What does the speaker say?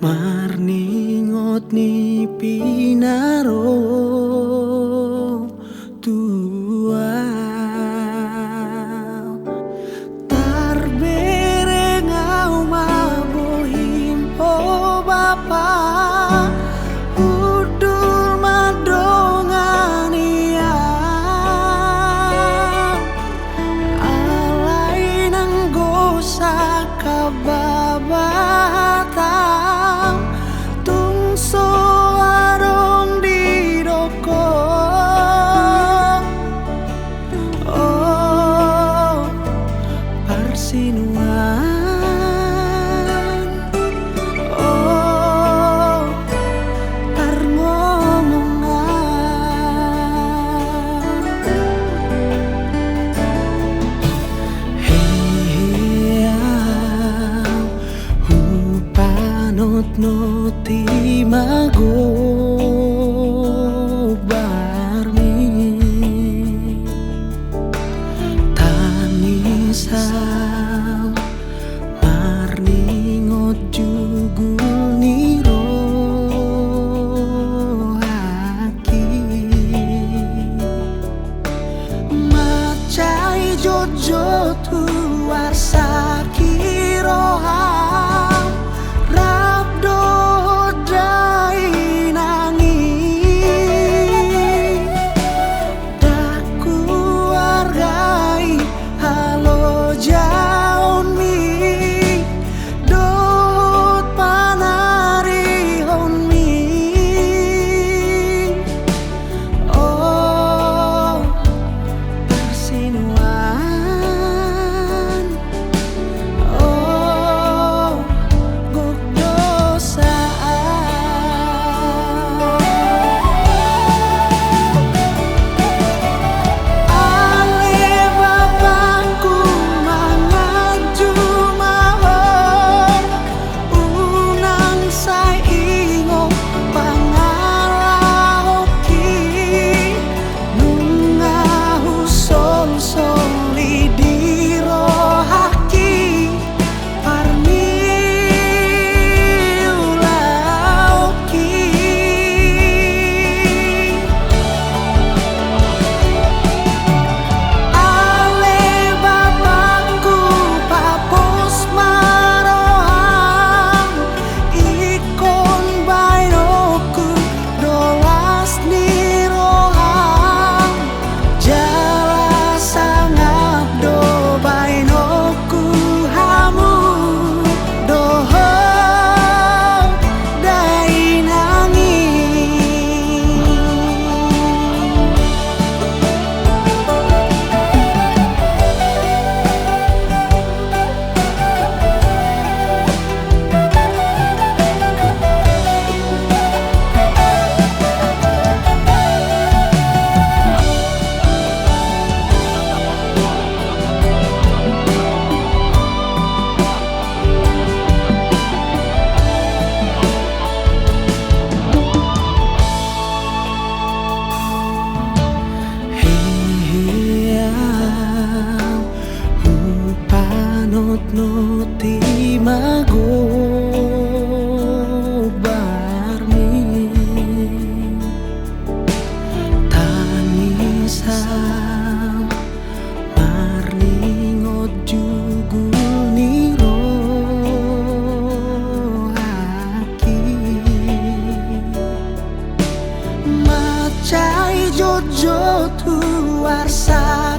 Marningot ni pinaro tua Tarberengau mabuhim o bapa Udul madongania Alay nang gosa kababatang Tungso arong didoko Oh Parsinuan Oh Tarngomongan Heheang Hupanot-noti magobarmi Tangisaw marningot jugul niro haki Macai jojo tuar sakiroham Rabdo dai nangi Daku wargai halo jaun mi Dot panari hon mi Oh Persinuan Oh Gugdosaan Ale bapangku mangaju mahon Unang say ingo pangalahoki Nungahu sol-soli dirohaki Parmi ulauki Ale bapangku papos maroham Ikon bainoku dolas niroham Jala sangap do bainoku hamu Dohong dai nangi Heheang Hupanot-noti magobarmi Tangisaw marningot jugul niro haki Macai jojo tuar sakiroham